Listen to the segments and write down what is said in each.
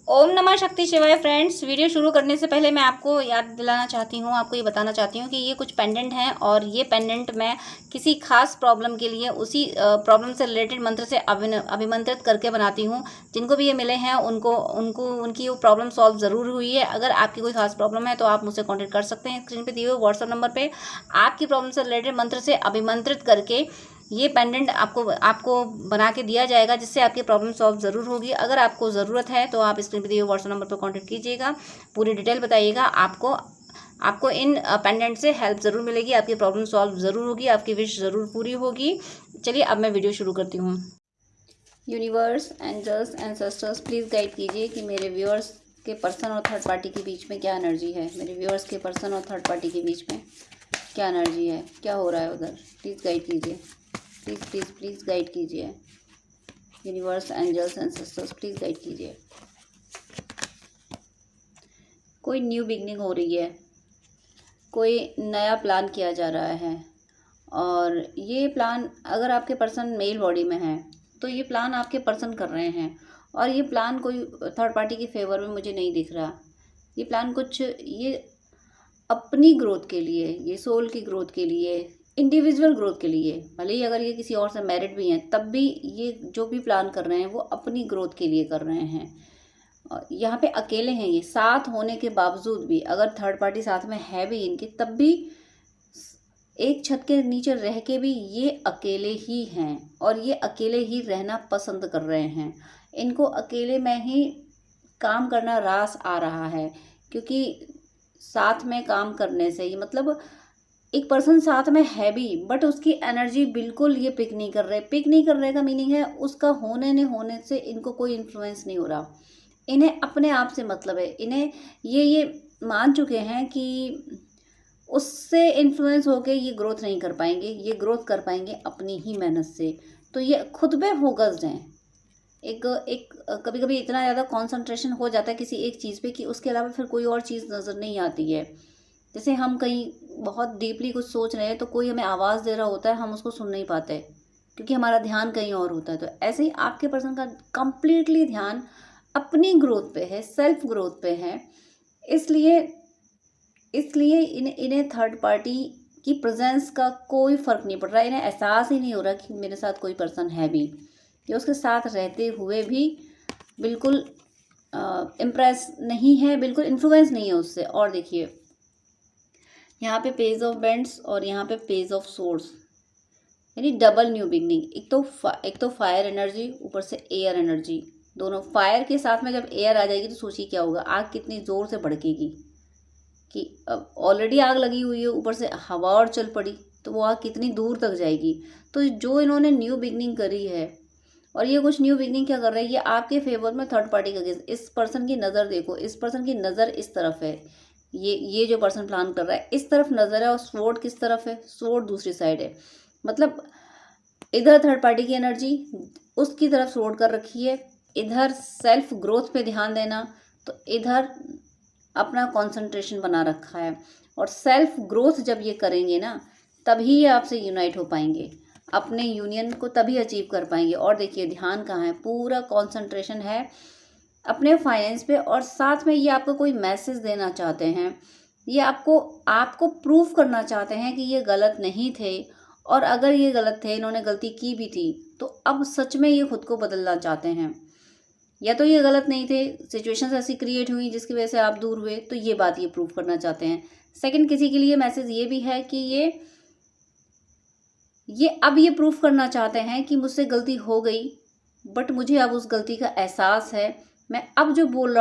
ओम नमः शक्ति शिवाय। फ्रेंड्स, वीडियो शुरू करने से पहले मैं आपको याद दिलाना चाहती हूँ, आपको ये बताना चाहती हूँ कि ये कुछ पेंडेंट हैं और ये पेंडेंट मैं किसी खास प्रॉब्लम के लिए उसी प्रॉब्लम से रिलेटेड मंत्र से अभिमंत्रित करके बनाती हूँ। जिनको भी ये मिले हैं उनको उनको उनकी वो प्रॉब्लम सॉल्व ज़रूर हुई है। अगर आपकी कोई खास प्रॉब्लम है तो आप मुझसे कॉन्टेक्ट कर सकते हैं। स्क्रीन पर दिए हुए व्हाट्सअप नंबर पर आपकी प्रॉब्लम से रिलेटेड मंत्र से अभिमंत्रित करके ये पेंडेंट आपको आपको बना के दिया जाएगा, जिससे आपकी प्रॉब्लम सॉल्व ज़रूर होगी। अगर आपको ज़रूरत है तो आप स्क्रीन पर दिए हुए व्हाट्सएप नंबर पर कांटेक्ट कीजिएगा, पूरी डिटेल बताइएगा। आपको इन पेंडेंट से हेल्प ज़रूर मिलेगी, आपकी प्रॉब्लम सॉल्व ज़रूर होगी, आपकी विश ज़रूर पूरी होगी। चलिए अब मैं वीडियो शुरू करती हूँ। Universe, angels, ancestors, please guide कीजिए कि मेरे व्यूअर्स के पर्सन और थर्ड पार्टी के बीच में क्या एनर्जी है। मेरे व्यूअर्स के पर्सन और थर्ड पार्टी के बीच में क्या एनर्जी है, क्या हो रहा है उधर। प्लीज़ गाइड कीजिए, प्लीज़ प्लीज़ प्लीज़ गाइड कीजिए। Universe, angels, ancestors, please guide कीजिए। कोई न्यू बिगनिंग हो रही है, कोई नया प्लान किया जा रहा है और ये प्लान अगर आपके पर्सन मेल बॉडी में है तो ये प्लान आपके पर्सन कर रहे हैं और ये प्लान कोई थर्ड पार्टी के फेवर में मुझे नहीं दिख रहा। ये प्लान कुछ ये अपनी ग्रोथ के लिए, ये सोल की ग्रोथ के लिए, इंडिविजुअल ग्रोथ के लिए, भले ही अगर ये किसी और से मैरिड भी हैं तब भी ये जो भी प्लान कर रहे हैं वो अपनी ग्रोथ के लिए कर रहे हैं। यहाँ पे अकेले हैं, ये साथ होने के बावजूद भी अगर थर्ड पार्टी साथ में है भी इनके, तब भी एक छत के नीचे रह के भी ये अकेले ही हैं और ये अकेले ही रहना पसंद कर रहे हैं। इनको अकेले में ही काम करना रास आ रहा है, क्योंकि साथ में काम करने से ही मतलब एक पर्सन साथ में है भी बट उसकी एनर्जी बिल्कुल ये पिक नहीं कर रहे। पिक नहीं कर रहे का मीनिंग है उसका होने न होने से इनको कोई इन्फ्लुएंस नहीं हो रहा। इन्हें अपने आप से मतलब है, इन्हें ये मान चुके हैं कि उससे इन्फ्लुएंस होके ये ग्रोथ नहीं कर पाएंगे, ये ग्रोथ कर पाएंगे अपनी ही मेहनत से। तो ये खुद पे फोकस्ड हैं। एक एक कभी कभी इतना ज़्यादा कंसंट्रेशन हो जाता है किसी एक चीज़ पे कि उसके अलावा फिर कोई और चीज़ नज़र नहीं आती है। जैसे हम कहीं बहुत डीपली कुछ सोच रहे हैं तो कोई हमें आवाज़ दे रहा होता है, हम उसको सुन नहीं पाते क्योंकि हमारा ध्यान कहीं और होता है। तो ऐसे ही आपके पर्सन का कंप्लीटली ध्यान अपनी ग्रोथ पे है, सेल्फ ग्रोथ पे है। इसलिए इसलिए इन्हें थर्ड पार्टी की प्रेजेंस का कोई फ़र्क नहीं पड़ रहा। इन्हें एहसास ही नहीं हो रहा कि मेरे साथ कोई पर्सन है भी, या उसके साथ रहते हुए भी बिल्कुल इम्प्रेस नहीं है, बिल्कुल इन्फ्लुएंस नहीं है उससे। और देखिए यहाँ पे पेज ऑफ बेंड्स और यहाँ पे पेज ऑफ सोर्स, यानी डबल न्यू बिगनिंग। एक तो फायर एनर्जी, ऊपर से एयर एनर्जी, दोनों। फायर के साथ में जब एयर आ जाएगी तो सोचिए क्या होगा, आग कितनी ज़ोर से भड़केगी कि अब ऑलरेडी आग लगी हुई है, ऊपर से हवा और चल पड़ी तो वो आग कितनी दूर तक जाएगी। तो जो इन्होंने न्यू बिगनिंग करी है, और ये कुछ न्यू बिगनिंग क्या कर रहा है, ये आपके फेवर में थर्ड पार्टी का अगेंस्ट। इस पर्सन की नज़र देखो, इस पर्सन की नज़र इस तरफ है। ये जो पर्सन प्लान कर रहा है इस तरफ नज़र है और स्वॉर्ड किस तरफ है, स्वॉर्ड दूसरी साइड है। मतलब इधर थर्ड पार्टी की एनर्जी, उसकी तरफ स्वॉर्ड कर रखी है। इधर सेल्फ ग्रोथ पे ध्यान देना, तो इधर अपना कंसंट्रेशन बना रखा है। और सेल्फ ग्रोथ जब ये करेंगे ना तभी ये आपसे यूनाइट हो पाएंगे, अपने यूनियन को तभी अचीव कर पाएंगे। और देखिए ध्यान कहाँ है, पूरा कंसंट्रेशन है अपने फाइनेंस पे। और साथ में ये आपको कोई मैसेज देना चाहते हैं, ये आपको प्रूफ करना चाहते हैं कि ये गलत नहीं थे, और अगर ये गलत थे, इन्होंने गलती की भी थी, तो अब सच में ये खुद को बदलना चाहते हैं। या तो ये गलत नहीं थे, सिचुएशंस ऐसी क्रिएट हुई जिसकी वजह से आप दूर हुए, तो ये बात ये प्रूफ करना चाहते हैं। सेकंड, किसी के लिए मैसेज ये भी है कि ये अब ये प्रूफ करना चाहते हैं कि मुझसे गलती हो गई, बट मुझे अब उस गलती का एहसास है। मैं अब जो बोल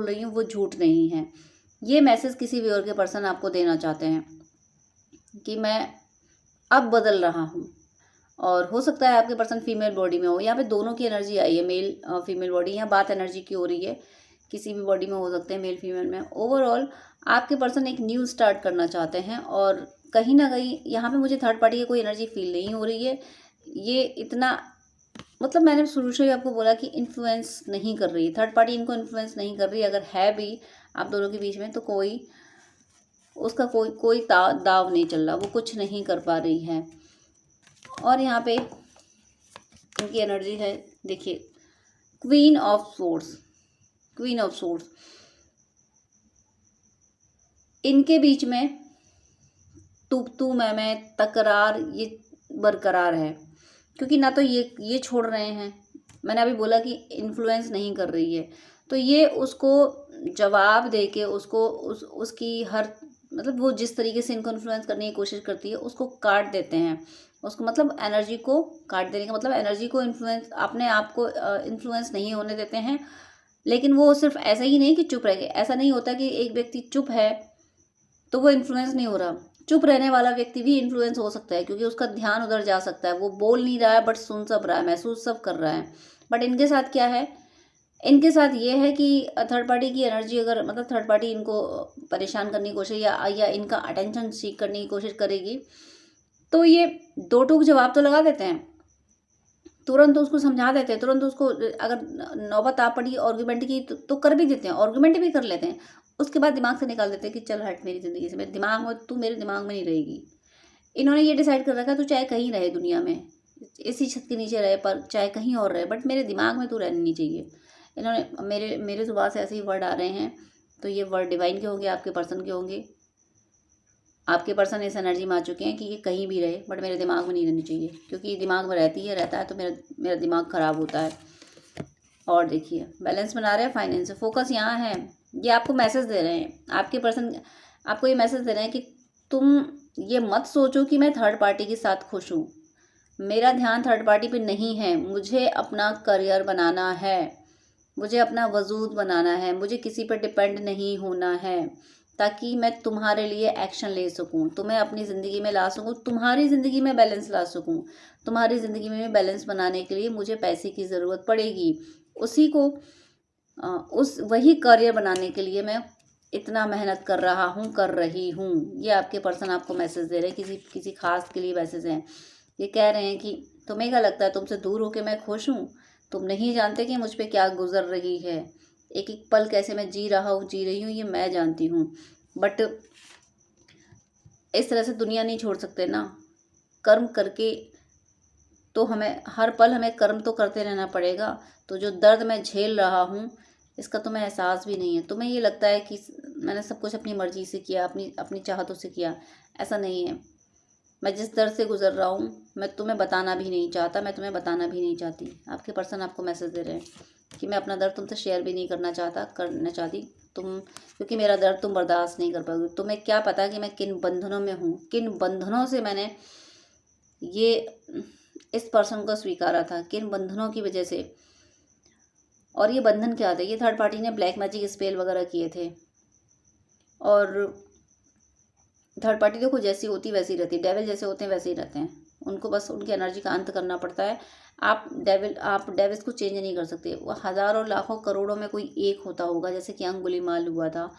रही हूँ वो झूठ नहीं है। ये मैसेज किसी भी और के पर्सन आपको देना चाहते हैं कि मैं अब बदल रहा हूँ। और हो सकता है आपके पर्सन फीमेल बॉडी में हो। यहाँ पे दोनों की एनर्जी आई है, मेल फीमेल बॉडी। यहाँ बात एनर्जी की हो रही है, किसी भी बॉडी में हो सकते हैं, मेल फीमेल में। ओवरऑल आपके पर्सन एक न्यू स्टार्ट करना चाहते हैं, और कहीं ना कहीं यहाँ पे मुझे थर्ड पार्टी की कोई एनर्जी फील नहीं हो रही है। ये इतना मतलब मैंने शुरू से ही आपको बोला कि इन्फ्लुएंस नहीं कर रही, थर्ड पार्टी इनको इन्फ्लुएंस नहीं कर रही। अगर है भी आप दोनों के बीच में तो उसका कोई दाव नहीं चल रहा, वो कुछ नहीं कर पा रही है। और यहाँ पे इनकी एनर्जी है, देखिए queen of swords. Queen of swords, इनके बीच में तू मैं तकरार ये बरकरार है, क्योंकि ना तो ये छोड़ रहे हैं, मैंने अभी बोला कि इन्फ्लुएंस नहीं कर रही है, तो ये उसको जवाब दे के उसको उसकी हर मतलब वो जिस तरीके से इनको इन्फ्लुएंस करने की कोशिश करती है उसको काट देते हैं, उसको मतलब एनर्जी को काट देने का मतलब एनर्जी को इन्फ्लुएंस, अपने आप को इन्फ्लुएंस नहीं होने देते हैं। लेकिन वो सिर्फ ऐसा ही नहीं कि चुप रह गए, ऐसा नहीं होता कि एक व्यक्ति चुप है तो वो इन्फ्लुएंस नहीं हो रहा, चुप रहने वाला व्यक्ति भी इन्फ्लुएंस हो सकता है, क्योंकि उसका ध्यान उधर जा सकता है, वो बोल नहीं रहा है बट सुन सब रहा है, महसूस सब कर रहा है। बट इनके साथ क्या है, इनके साथ ये है कि थर्ड पार्टी की एनर्जी अगर मतलब थर्ड पार्टी इनको परेशान करने की कोशिश या इनका अटेंशन सीख करने की कोशिश करेगी, तो ये दो टूक जवाब तो लगा देते हैं, तुरंत उसको समझा देते हैं, तुरंत उसको अगर नौबत आ पड़ी आर्गूमेंट की तो कर भी देते हैं, आर्गूमेंट भी कर लेते हैं, उसके बाद दिमाग से निकाल देते हैं कि चल हट मेरी ज़िंदगी से, मेरे दिमाग में तू मेरे दिमाग में नहीं रहेगी। इन्होंने ये डिसाइड कर रखा है तू चाहे कहीं रहे दुनिया में, इसी छत के नीचे रहे पर चाहे कहीं और रहे, बट मेरे दिमाग में तू रहनी नहीं चाहिए। इन्होंने मेरे जुबान से ऐसे ही वर्ड आ रहे हैं, तो ये वर्ड डिवाइन के होंगे, आपके पर्सन के होंगे। आपके पर्सन इस एनर्जी में आ चुके हैं कि ये कहीं भी रहे बट मेरे दिमाग में नहीं रहनी चाहिए, क्योंकि ये दिमाग में रहता है तो मेरा दिमाग ख़राब होता है। और देखिए बैलेंस बना रहे हैं, फाइनेंस फोकस यहाँ है, ये आपको मैसेज दे रहे हैं, आपके पर्सन आपको ये मैसेज दे रहे हैं कि तुम ये मत सोचो कि मैं थर्ड पार्टी के साथ खुश हूँ, मेरा ध्यान थर्ड पार्टी पे नहीं है, मुझे अपना करियर बनाना है, मुझे अपना वजूद बनाना है, मुझे किसी पर डिपेंड नहीं होना है, ताकि मैं तुम्हारे लिए एक्शन ले सकूं, तुम्हें अपनी ज़िंदगी में ला सकूं, तुम्हारी ज़िंदगी में बैलेंस ला सकूं। तुम्हारी ज़िंदगी में बैलेंस बनाने के लिए मुझे पैसे की ज़रूरत पड़ेगी, उसी को वही करियर बनाने के लिए मैं इतना मेहनत कर रहा हूँ, कर रही हूँ। ये आपके पर्सन आपको मैसेज दे रहे हैं, किसी खास के लिए मैसेज हैं। ये कह रहे हैं कि तुम्हें क्या लगता है तुमसे दूर होकर मैं खुश हूँ, तुम नहीं जानते कि मुझ पर क्या गुजर रही है, एक एक पल कैसे मैं जी रही हूँ ये मैं जानती हूँ, बट इस तरह से दुनिया नहीं छोड़ सकते ना, कर्म करके तो हमें हर पल हमें कर्म तो करते रहना पड़ेगा। तो जो दर्द मैं झेल रहा हूँ इसका तुम्हें एहसास भी नहीं है, तुम्हें ये लगता है कि मैंने सब कुछ अपनी मर्जी से किया, अपनी चाहतों से किया, ऐसा नहीं है। मैं जिस दर्द से गुजर रहा हूँ मैं तुम्हें बताना भी नहीं चाहता, मैं तुम्हें बताना भी नहीं चाहती। आपके पर्सन आपको मैसेज दे रहे हैं कि मैं अपना दर्द तुमसे शेयर भी नहीं करना चाहती तुम, क्योंकि मेरा दर्द तुम बर्दाश्त नहीं कर पाओगे। तुम्हें क्या पता कि मैं किन बंधनों में हूँ, किन बंधनों से मैंने ये इस पर्सन को स्वीकारा था, किन बंधनों की वजह से। और ये बंधन क्या थे, ये थर्ड पार्टी ने ब्लैक मैजिक स्पेल वगैरह किए थे, और थर्ड पार्टी देखो जैसी होती वैसी रहती है, डेविल जैसे होते हैं वैसे ही रहते हैं, उनको बस उनकी एनर्जी का अंत करना पड़ता है। आप डेविल्स को चेंज नहीं कर सकते, वो हज़ारों लाखों करोड़ों में कोई एक होता होगा, जैसे कि अंगुलीमाल हुआ था,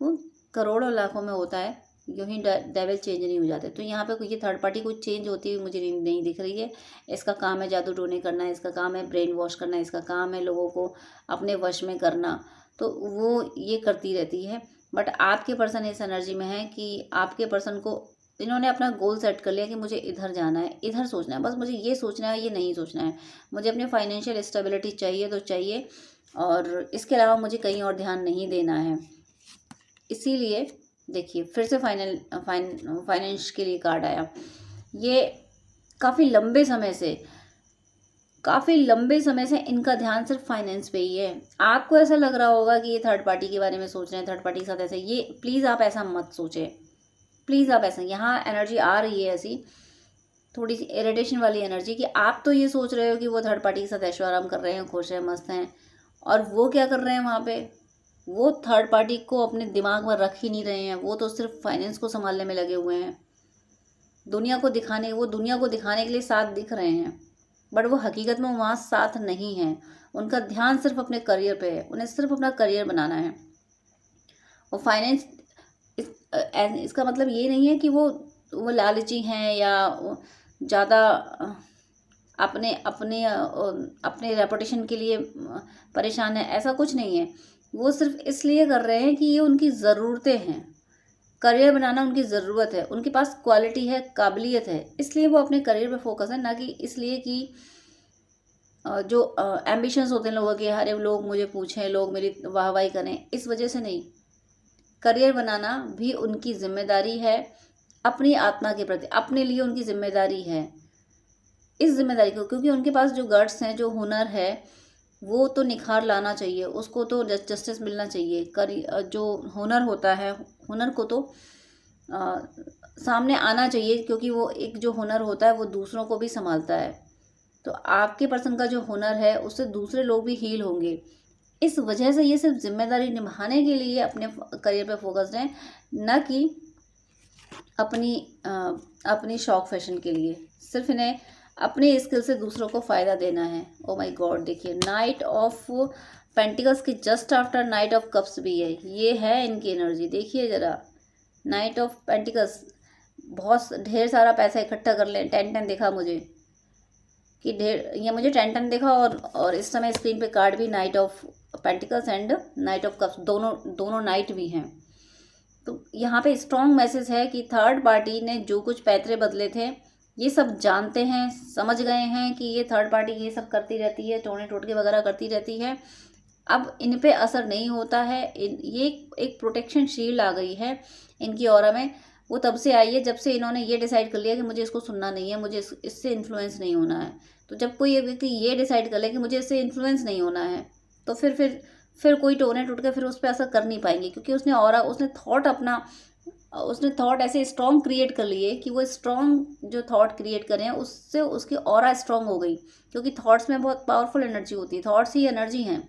वो करोड़ों लाखों में होता है, यूँ ही डेविल चेंज नहीं हो जाते। तो यहाँ पे कोई ये थर्ड पार्टी कोई चेंज होती हुई मुझे नहीं दिख रही है। इसका काम है जादू टोने करना, इसका काम है ब्रेन वॉश करना, इसका काम है लोगों को अपने वश में करना, तो वो ये करती रहती है। बट आपके पर्सन इस एनर्जी में है कि आपके पर्सन को इन्होंने अपना गोल सेट कर लिया कि मुझे इधर जाना है, इधर सोचना है, बस मुझे ये सोचना है, ये नहीं सोचना है, मुझे अपने फाइनेंशियल स्टेबिलिटी चाहिए तो चाहिए, और इसके अलावा मुझे कहीं और ध्यान नहीं देना है। इसीलिए देखिए फिर से फाइनेंस के लिए कार्ड आया। ये काफ़ी लंबे समय से इनका ध्यान सिर्फ फाइनेंस पे ही है। आपको ऐसा लग रहा होगा कि ये थर्ड पार्टी के बारे में सोच रहे हैं, थर्ड पार्टी के साथ ऐसे, ये प्लीज़ आप ऐसा मत सोचें, प्लीज़ आप ऐसा, यहाँ एनर्जी आ रही है ऐसी थोड़ी सी इरिटेशन वाली एनर्जी कि आप तो ये सोच रहे हो कि वो थर्ड पार्टी के साथ ऐशो आराम कर रहे हैं, खुश हैं, मस्त हैं, और वो क्या कर रहे हैं वहाँ पे, वो थर्ड पार्टी को अपने दिमाग में रख ही नहीं रहे हैं, वो तो सिर्फ फाइनेंस को संभालने में लगे हुए हैं, वो दुनिया को दिखाने के लिए साथ दिख रहे हैं, बट वो हकीकत में वहाँ साथ नहीं है। उनका ध्यान सिर्फ अपने करियर पे है, उन्हें सिर्फ अपना करियर बनाना है। और फाइनेंस इसका मतलब ये नहीं है कि वो लालची हैं या ज़्यादा अपने अपने अपने रेपुटेशन के लिए परेशान है, ऐसा कुछ नहीं है। वो सिर्फ इसलिए कर रहे हैं कि ये उनकी ज़रूरतें हैं, करियर बनाना उनकी ज़रूरत है, उनके पास क्वालिटी है, काबिलियत है, इसलिए वो अपने करियर पे फोकस है, ना कि इसलिए कि जो एम्बिशंस होते हैं लोगों के, हर लोग मुझे पूछें, लोग मेरी वाहवाही करें, इस वजह से नहीं। करियर बनाना भी उनकी जिम्मेदारी है, अपनी आत्मा के प्रति, अपने लिए उनकी जिम्मेदारी है। इस जिम्मेदारी को, क्योंकि उनके पास जो गट्स हैं, जो हुनर है, वो तो निखार लाना चाहिए, उसको तो जस्टिस मिलना चाहिए। जो हुनर होता है, हुनर को तो आ, सामने आना चाहिए, क्योंकि वो एक जो हुनर होता है वो दूसरों को भी संभालता है। तो आपके पर्सन का जो हुनर है उससे दूसरे लोग भी हील होंगे। इस वजह से ये सिर्फ जिम्मेदारी निभाने के लिए अपने करियर पे फोकस्ड हैं, न कि अपनी अपनी शौक फैशन के लिए। सिर्फ इन्हें अपनी स्किल से दूसरों को फ़ायदा देना है। ओ माय गॉड, देखिए नाइट ऑफ पेंटिकल्स की just after night of cups भी है। ये है इनकी एनर्जी, देखिए ज़रा। नाइट ऑफ पेंटिकल्स, बहुत ढेर सारा पैसा इकट्ठा कर लें। 10-10 देखा मुझे कि ढेर, ये मुझे 10-10 देखा, और इस समय स्क्रीन पे कार्ड भी night of pentacles and night of cups, दोनों नाइट भी हैं। तो यहाँ पे स्ट्रॉन्ग मैसेज है कि थर्ड पार्टी ने जो कुछ पैतरे बदले थे, ये सब जानते हैं, समझ गए हैं कि ये थर्ड पार्टी ये सब करती रहती है, टोने टोटके वगैरह करती रहती है। अब इन पे असर नहीं होता है। ये एक प्रोटेक्शन शील्ड आ गई है इनकी ऑरा में। वो तब से आई है जब से इन्होंने ये डिसाइड कर लिया कि मुझे इसको सुनना नहीं है, मुझे इससे इन्फ्लुएंस नहीं होना है। तो जब कोई एक व्यक्ति ये डिसाइड कर ले कि मुझे इससे इन्फ्लुएंस नहीं होना है, तो फिर कोई टोने टूट के फिर उस पर असर कर नहीं पाएंगे, क्योंकि उसने थॉट ऐसे स्ट्रॉन्ग क्रिएट कर लिए कि वो स्ट्रॉन्ग जो थॉट क्रिएट करें उससे उसकी ऑरा स्ट्रॉन्ग हो गई। क्योंकि थॉट्स में बहुत पावरफुल एनर्जी होती है, थॉट्स ही एनर्जी हैं।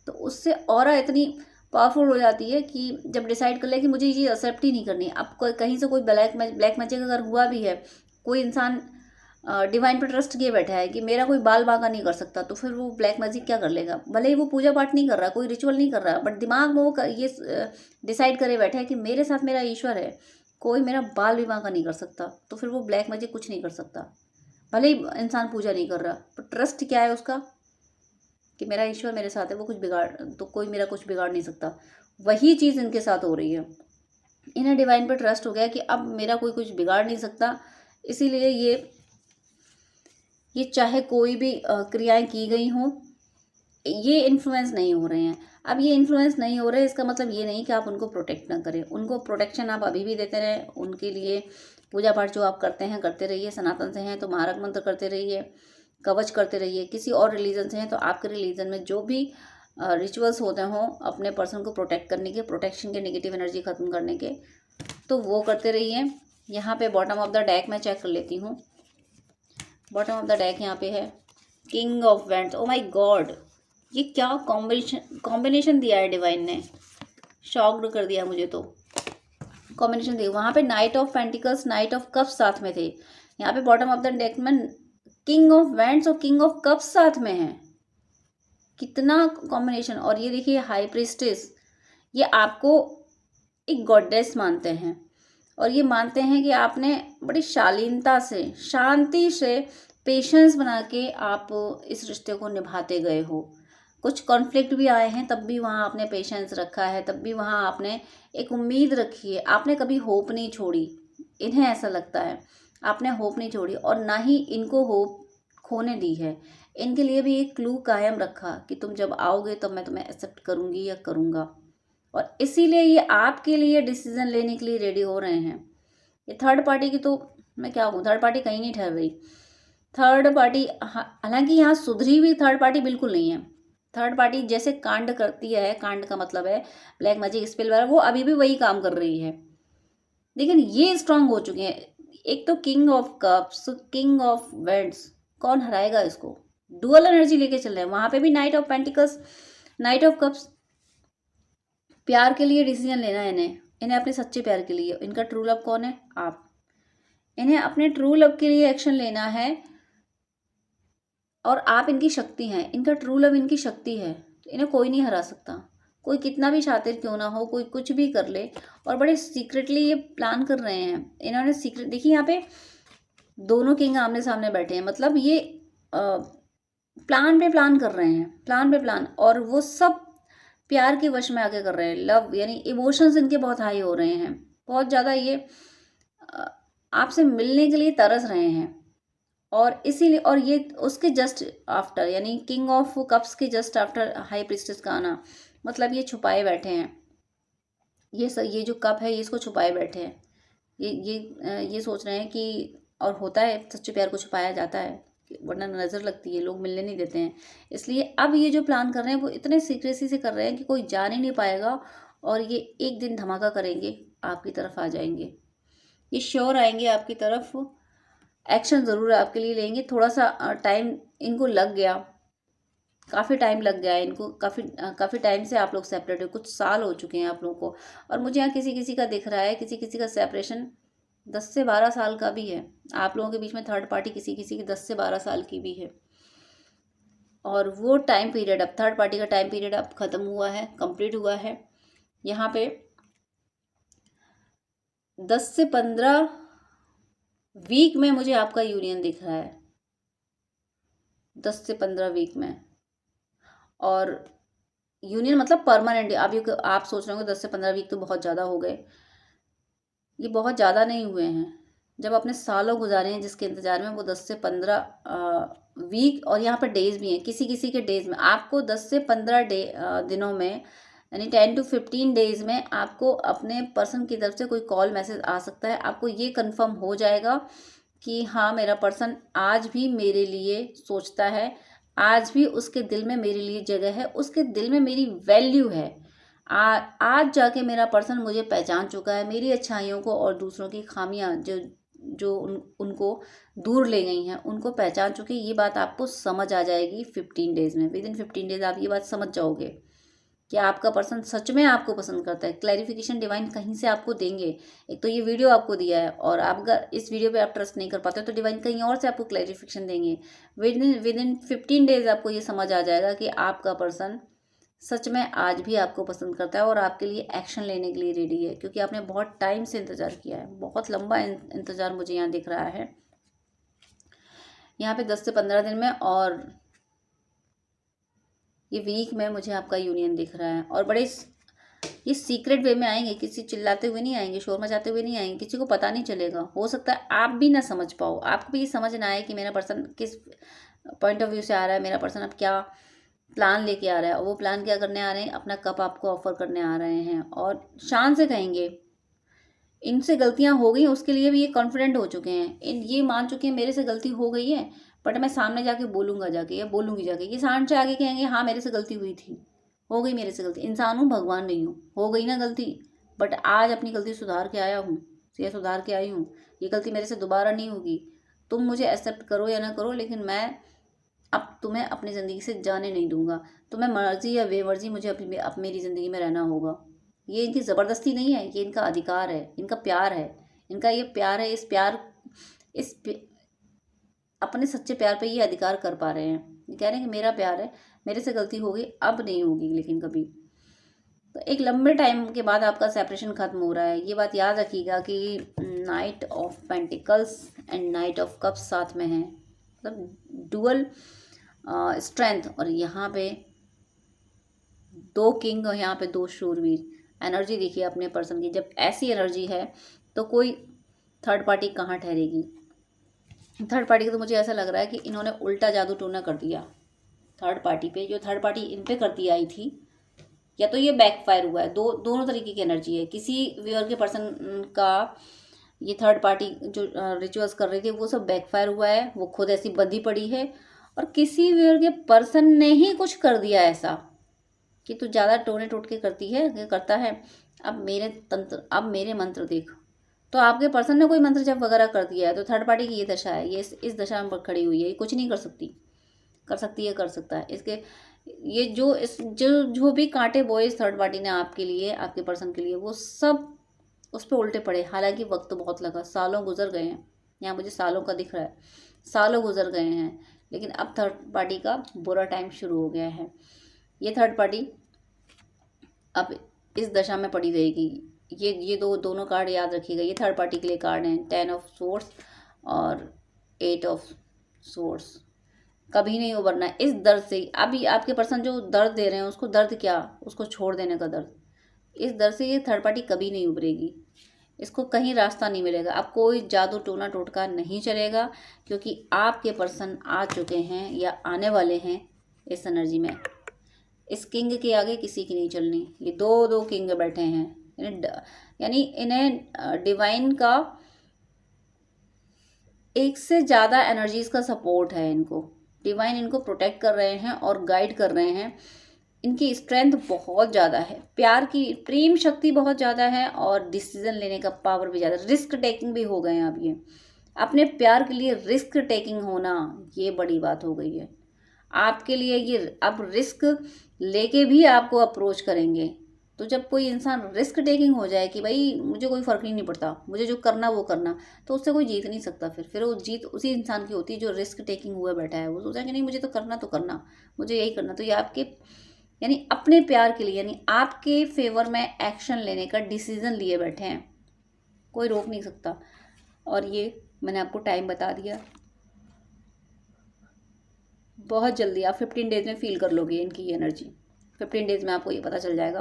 तो उससे ऑरा इतनी पावरफुल हो जाती है कि जब डिसाइड कर ले कि मुझे ये चीज़ एक्सेप्ट ही नहीं करनी। अब कहीं से कोई ब्लैक मैजिक अगर हुआ भी है, कोई इंसान डिवाइन पर ट्रस्ट किए बैठा है कि मेरा कोई बाल बांका नहीं कर सकता, तो फिर वो ब्लैक मैजिक क्या कर लेगा? भले ही वो पूजा पाठ नहीं कर रहा, कोई रिचुअल नहीं कर रहा, बट दिमाग में वो ये डिसाइड करे बैठा है कि मेरे साथ मेरा ईश्वर है, कोई मेरा बाल भी बांका नहीं कर सकता, तो फिर वो ब्लैक मैजिक कुछ नहीं कर सकता। भले ही इंसान पूजा नहीं कर रहा, पर ट्रस्ट क्या है उसका कि मेरा ईश्वर मेरे साथ है, वो कोई मेरा कुछ बिगाड़ नहीं सकता। वही चीज़ इनके साथ हो रही है। इन्हें डिवाइन पर ट्रस्ट हो गया कि अब मेरा कोई कुछ बिगाड़ नहीं सकता, इसीलिए ये चाहे कोई भी क्रियाएं की गई हों, ये इन्फ्लुएंस नहीं हो रहे हैं। अब ये इन्फ्लुएंस नहीं हो रहे, इसका मतलब ये नहीं कि आप उनको प्रोटेक्ट ना करें। उनको प्रोटेक्शन आप अभी भी देते रहें। उनके लिए पूजा पाठ जो आप करते हैं करते रहिए। सनातन से हैं तो महारक मंत्र करते रहिए, कवच करते रहिए। किसी और रिलीजन से हैं तो आपके रिलीजन में जो भी रिचुअल्स होते हों अपने पर्सन को प्रोटेक्ट करने के, प्रोटेक्शन के, नेगेटिव एनर्जी ख़त्म करने के, तो वो करते रहिए। यहाँ पे बॉटम ऑफ द डेक मैं चेक कर लेती हूँ। बॉटम ऑफ द डेक यहाँ पे है king of wands. Oh my God, ये क्या कॉम्बिनेशन दिया है डिवाइन ने, शॉक्ड कर दिया मुझे। तो कॉम्बिनेशन दिया, वहाँ पे night of pentacles, night of cups साथ में थे। यहाँ पे बॉटम ऑफ द डेक में किंग ऑफ वैंड्स और किंग ऑफ कप्स साथ में है। कितना कॉम्बिनेशन। और ये देखिए हाई प्रीस्टेस, ये आपको एक गॉडेस मानते हैं, और ये मानते हैं कि आपने बड़ी शालीनता से, शांति से, पेशेंस बना के आप इस रिश्ते को निभाते गए हो। कुछ कॉन्फ्लिक्ट भी आए हैं, तब भी वहाँ आपने पेशेंस रखा है, तब भी वहाँ आपने एक उम्मीद रखी है। आपने कभी होप नहीं छोड़ी। इन्हें ऐसा लगता है आपने होप नहीं छोड़ी, और ना ही इनको होप खोने दी है। इनके लिए भी एक क्लू कायम रखा कि तुम जब आओगे तब मैं तुम्हें एक्सेप्ट करूँगी या करूँगा, और इसीलिए ये आपके लिए डिसीजन लेने के लिए रेडी हो रहे हैं। ये थर्ड पार्टी की तो मैं क्या कहूँ, थर्ड पार्टी कहीं नहीं ठहर रही। थर्ड पार्टी, हालांकि यहाँ सुधरी हुई थर्ड पार्टी बिल्कुल नहीं है। थर्ड पार्टी जैसे कांड करती है, कांड का मतलब है ब्लैक मैजिक स्पेल वगैरह, वो अभी भी वही काम कर रही है, लेकिन ये स्ट्रांग हो चुके हैं। एक तो king of cups, king of wands, कौन हराएगा इसको? डुअल एनर्जी लेके चल रहे हैं। वहां पे भी night of pentacles, night of cups. प्यार के लिए डिसीजन लेना है इन्हें अपने सच्चे प्यार के लिए। इनका ट्रू लव कौन है? आप। इन्हें अपने ट्रू लव के लिए एक्शन लेना है, और आप इनकी शक्ति हैं। इनका ट्रू लव इनकी शक्ति है, तो इन्हें कोई नहीं हरा सकता। कोई कितना भी शातिर क्यों ना हो, कोई कुछ भी कर ले, और बड़े सीक्रेटली ये प्लान कर रहे हैं। इन्होंने सीक्रेट, देखिए यहाँ पे दोनों किंग आमने सामने बैठे हैं, मतलब ये प्लान पे प्लान कर रहे हैं, प्लान पे प्लान, और वो सब प्यार के वश में आके कर रहे हैं। लव यानी इमोशंस इनके बहुत हाई हो रहे हैं, बहुत ज़्यादा। ये आपसे मिलने के लिए तरस रहे हैं, और इसीलिए, और ये उसके जस्ट आफ्टर, यानी किंग ऑफ कप्स के जस्ट आफ्टर हाई प्रीस्टेस का आना, मतलब ये छुपाए बैठे हैं। ये जो कप है ये इसको छुपाए बैठे हैं। ये सोच रहे हैं कि, और होता है सच्चे प्यार को छुपाया जाता है, वरना नज़र लगती है, लोग मिलने नहीं देते हैं। इसलिए अब ये जो प्लान कर रहे हैं वो इतने सीक्रेसी से कर रहे हैं कि कोई जान ही नहीं पाएगा, और ये एक दिन धमाका करेंगे, आपकी तरफ आ जाएंगे, ये श्योर आएंगे आपकी तरफ। एक्शन ज़रूर आपके लिए लेंगे। थोड़ा सा टाइम इनको लग गया, काफ़ी टाइम लग गया है इनको, काफ़ी टाइम से आप लोग सेपरेट हो, कुछ साल हो चुके हैं आप लोगों को। और मुझे यहाँ किसी किसी का दिख रहा है, किसी किसी का सेपरेशन 10 से 12 साल का भी है। आप लोगों के बीच में थर्ड पार्टी किसी किसी की 10 से 12 साल की भी है। और वो टाइम पीरियड, अब थर्ड पार्टी का टाइम पीरियड अब ख़त्म हुआ है, कंप्लीट हुआ है। यहाँ पे 10 से 15 वीक में मुझे आपका यूनियन दिख रहा है, 10 से 15 वीक में। और यूनियन मतलब परमानेंट। आप सोच रहे होंगे 10 से 15 वीक तो बहुत ज़्यादा हो गए, ये बहुत ज़्यादा नहीं हुए हैं। जब अपने सालों गुजारे हैं जिसके इंतज़ार में, वो 10 से 15 वीक, और यहाँ पर डेज भी हैं, किसी किसी के डेज में आपको 10 से 15 दिनों में, यानी 10 to 15 डेज में आपको अपने पर्सन की तरफ से कोई कॉल मैसेज आ सकता है। आपको ये कंफर्म हो जाएगा कि हाँ, मेरा पर्सन आज भी मेरे लिए सोचता है, आज भी उसके दिल में मेरे लिए जगह है, उसके दिल में मेरी वैल्यू है। आज जाके मेरा पर्सन मुझे पहचान चुका है, मेरी अच्छाइयों को और दूसरों की खामियां जो जो उनको दूर ले गई हैं उनको पहचान चुके। ये बात आपको समझ आ जाएगी 15 डेज में। विद इन 15 डेज आप ये बात समझ जाओगे कि आपका पर्सन सच में आपको पसंद करता है। क्लैरिफिकेशन डिवाइन कहीं से आपको देंगे। एक तो ये वीडियो आपको दिया है, और आप अगर इस वीडियो पे आप ट्रस्ट नहीं कर पाते तो डिवाइन कहीं और से आपको क्लैरिफिकेशन देंगे। विद इन 15 डेज आपको ये समझ आ जाएगा कि आपका पर्सन सच में आज भी आपको पसंद करता है और आपके लिए एक्शन लेने के लिए रेडी है, क्योंकि आपने बहुत टाइम से इंतज़ार किया है, बहुत लंबा इंतज़ार मुझे यहाँ दिख रहा है। यहाँ पे 10 से 15 दिन में और ये वीक में मुझे आपका यूनियन दिख रहा है। और बड़े ये सीक्रेट वे में आएंगे, किसी चिल्लाते हुए नहीं आएंगे, शोर मचाते हुए नहीं आएंगे, किसी को पता नहीं चलेगा। हो सकता है आप भी ना समझ पाओ, आपको भी ये समझ ना आए कि मेरा पर्सन किस पॉइंट ऑफ व्यू से आ रहा है, मेरा पर्सन अब क्या प्लान लेके आ रहा है। और वो प्लान क्या करने आ रहे हैं, अपना कप आपको ऑफर करने आ रहे हैं, और शान से कहेंगे इनसे गलतियां हो गई, उसके लिए भी ये कॉन्फिडेंट हो चुके हैं, ये मान चुके हैं मेरे से गलती हो गई है, बट मैं सामने जाके बोलूंगा, जाके या बोलूंगी जाके। ये शान से आगे कहेंगे हाँ मेरे से गलती हुई थी, हो गई मेरे से गलती, इंसान हूँ भगवान नहीं हूँ, हो गई ना गलती, बट आज अपनी गलती सुधार के आया हूँ, या सुधार के आई हूँ। ये गलती मेरे से दोबारा नहीं होगी। तुम मुझे एक्सेप्ट करो या ना करो, लेकिन मैं अब तुम्हें अपनी ज़िंदगी से जाने नहीं दूंगा। तुम्हें मर्जी या बेमर्जी मुझे अब मेरी ज़िंदगी में रहना होगा। ये इनकी ज़बरदस्ती नहीं है, ये इनका अधिकार है, इनका प्यार है, इनका ये प्यार है। अपने सच्चे प्यार पे ये अधिकार कर पा रहे हैं। ये कह रहे हैं कि मेरा प्यार है, मेरे से गलती होगी, अब नहीं होगी लेकिन कभी। तो एक लंबे टाइम के बाद आपका सेपरेशन खत्म हो रहा है। ये बात याद रखिएगा कि night of pentacles and night of cups साथ में है, मतलब डुअल स्ट्रेंथ। और यहाँ पे 2 किंग और यहाँ पे 2 शूरवीर। एनर्जी देखिए अपने पर्सन की, जब ऐसी एनर्जी है तो कोई थर्ड पार्टी कहाँ ठहरेगी। थर्ड पार्टी का तो मुझे ऐसा लग रहा है कि इन्होंने उल्टा जादू टोना कर दिया थर्ड पार्टी पे। जो थर्ड पार्टी इन पे करती आई थी, या तो ये बैकफायर हुआ है। दोनों तरीके की एनर्जी है। किसी व्यूअर के पर्सन का ये थर्ड पार्टी जो रिचुअल्स कर रही थी वो सब बैकफायर हुआ है, वो खुद ऐसी बंधी पड़ी है। और किसी व्यूअर के पर्सन ने ही कुछ कर दिया ऐसा कि तू ज़्यादा टोने टोटके करता है, अब मेरे मंत्र देख। तो आपके पर्सन ने कोई मंत्र जप वगैरह कर दिया है, तो थर्ड पार्टी की ये दशा है, ये इस दशा में खड़ी हुई है। ये कुछ नहीं कर सकती, कर सकती है, कर सकता है। इसके ये जो भी कांटे बोए इस थर्ड पार्टी ने आपके लिए, आपके पर्सन के लिए, वो सब उस पर उल्टे पड़े। हालांकि वक्त बहुत लगा, सालों गुजर गए हैं। यहाँ मुझे सालों का दिख रहा है, सालों गुजर गए हैं, लेकिन अब थर्ड पार्टी का बुरा टाइम शुरू हो गया है। ये थर्ड पार्टी अब इस दशा में पड़ी रहेगी। ये दोनों कार्ड याद रखिएगा। ये थर्ड पार्टी के लिए कार्ड हैं, 10 ऑफ सोर्स और 8 ऑफ सोर्स। कभी नहीं उबरना इस दर्द से। अभी आपके पर्सन जो दर्द दे रहे हैं, उसको दर्द क्या, उसको छोड़ देने का दर्द, इस दर्द से ये थर्ड पार्टी कभी नहीं उभरेगी। इसको कहीं रास्ता नहीं मिलेगा, अब कोई जादू टोना टोटका नहीं चलेगा, क्योंकि आपके पर्सन आ चुके हैं या आने वाले हैं इस एनर्जी में। इस किंग के आगे किसी की नहीं चलनी। ये दो दो किंग बैठे हैं, यानी इन्हें डिवाइन का एक से ज़्यादा एनर्जीज का सपोर्ट है। इनको डिवाइन इनको प्रोटेक्ट कर रहे हैं और गाइड कर रहे हैं। इनकी स्ट्रेंथ बहुत ज़्यादा है, प्यार की प्रेम शक्ति बहुत ज़्यादा है, और डिसीजन लेने का पावर भी ज़्यादा, रिस्क टेकिंग भी हो गए हैं अब ये। अपने प्यार के लिए रिस्क टेकिंग होना, ये बड़ी बात हो गई है आपके लिए। ये अब रिस्क लेके भी आपको अप्रोच करेंगे। तो जब कोई इंसान रिस्क टेकिंग हो जाए कि भाई मुझे कोई फ़र्क नहीं पड़ता, मुझे जो करना वो करना, तो उससे कोई जीत नहीं सकता। फिर वो जीत उसी इंसान की होती है जो रिस्क टेकिंग हुआ बैठा है। वो सोचा कि नहीं मुझे तो करना, मुझे यही करना। तो ये आपके यानी अपने प्यार के लिए, यानी आपके फेवर में एक्शन लेने का डिसीजन लिए बैठे हैं, कोई रोक नहीं सकता। और ये मैंने आपको टाइम बता दिया, बहुत जल्दी आप 15 डेज में फील कर लोगे इनकी ये एनर्जी। 15 डेज में आपको ये पता चल जाएगा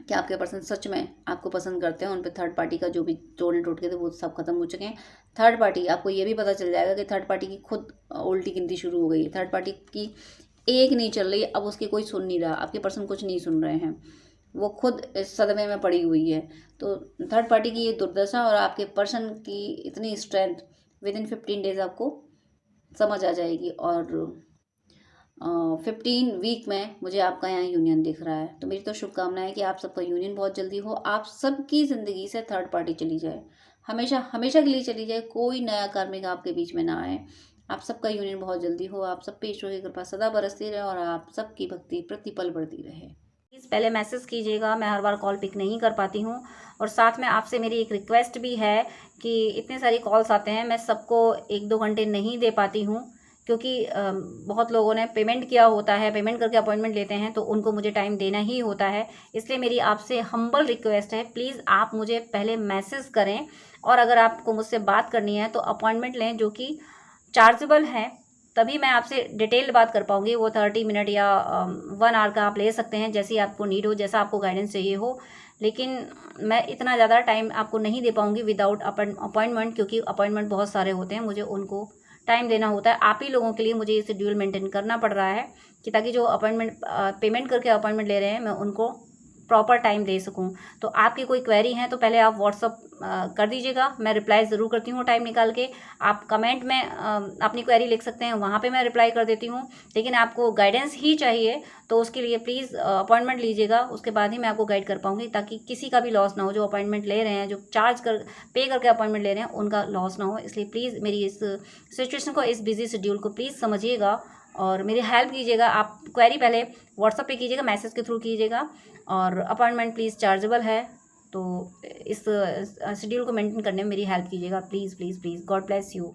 कि आपके पर्सन सच में आपको पसंद करते हैं। उन पे थर्ड पार्टी का जो भी टोने टोटके थे वो सब खत्म हो चुके हैं। थर्ड पार्टी, आपको ये भी पता चल जाएगा कि थर्ड पार्टी की खुद उल्टी गिनती शुरू हो गई है। थर्ड पार्टी की एक नहीं चल रही, अब उसकी कोई सुन नहीं रहा, आपके पर्सन कुछ नहीं सुन रहे हैं, वो खुद सदमे में पड़ी हुई है। तो थर्ड पार्टी की ये दुर्दशा और आपके पर्सन की इतनी स्ट्रेंथ विद इन 15 डेज आपको समझ आ जाएगी। और 15 वीक में मुझे आपका यहाँ यूनियन दिख रहा है। तो मेरी तो शुभकामना है कि आप सबका यूनियन बहुत जल्दी हो, आप सबकी ज़िंदगी से थर्ड पार्टी चली जाए, हमेशा हमेशा के लिए चली जाए, कोई नया कार्मिक आपके बीच में ना आए। आप सबका यूनियन बहुत जल्दी हो, आप सब पे ईश्वर की कृपा सदा बरसती रहे और आप सबकी भक्ति प्रतिपल बढ़ती रहे। प्लीज़ पहले मैसेज कीजिएगा, मैं हर बार कॉल पिक नहीं कर पाती हूँ। और साथ में आपसे मेरी एक रिक्वेस्ट भी है कि इतने सारी कॉल्स आते हैं, मैं सबको 1-2 घंटे नहीं दे पाती हूँ, क्योंकि बहुत लोगों ने पेमेंट किया होता है, पेमेंट करके अपॉइंटमेंट लेते हैं, तो उनको मुझे टाइम देना ही होता है। इसलिए मेरी आपसे हम्बल रिक्वेस्ट है, प्लीज़ आप मुझे पहले मैसेज करें, और अगर आपको मुझसे बात करनी है तो अपॉइंटमेंट लें जो कि चार्जेबल है, तभी मैं आपसे डिटेल बात कर पाऊँगी। वो 30 मिनट या 1 आवर का आप ले सकते हैं, जैसी आपको नीड हो, जैसा आपको गाइडेंस चाहिए हो। लेकिन मैं इतना ज़्यादा टाइम आपको नहीं दे पाऊँगी विदाउट अपॉइंटमेंट, क्योंकि अपॉइंटमेंट बहुत सारे होते हैं, मुझे उनको टाइम देना होता है। आप ही लोगों के लिए मुझे ये शेड्यूल मेंटेन करना पड़ रहा है कि ताकि जो अपॉइंटमेंट पेमेंट करके अपॉइंटमेंट ले रहे हैं, मैं उनको प्रॉपर टाइम दे सकूं। तो आपकी कोई क्वेरी है तो पहले आप व्हाट्सअप कर दीजिएगा, मैं रिप्लाई ज़रूर करती हूँ टाइम निकाल के। आप कमेंट में अपनी क्वेरी लिख सकते हैं, वहाँ पे मैं रिप्लाई कर देती हूँ। लेकिन आपको गाइडेंस ही चाहिए तो उसके लिए प्लीज़ अपॉइंटमेंट लीजिएगा, उसके बाद ही मैं आपको गाइड कर पाऊँगी, ताकि किसी का भी लॉस ना हो। जो अपॉइंटमेंट ले रहे हैं, जो पे करके अपॉइंटमेंट ले रहे हैं, उनका लॉस ना हो। इसलिए प्लीज़ मेरी इस सिचुएशन को, इस बिजी शेड्यूल को प्लीज़ समझिएगा और मेरी हेल्प कीजिएगा। आप क्वेरी पहले व्हाट्सअप पे कीजिएगा, मैसेज के थ्रू कीजिएगा, और अपॉइंटमेंट प्लीज़ चार्जेबल है। तो इस शेड्यूल को मेंटेन करने में मेरी हेल्प कीजिएगा, please please please. God bless you.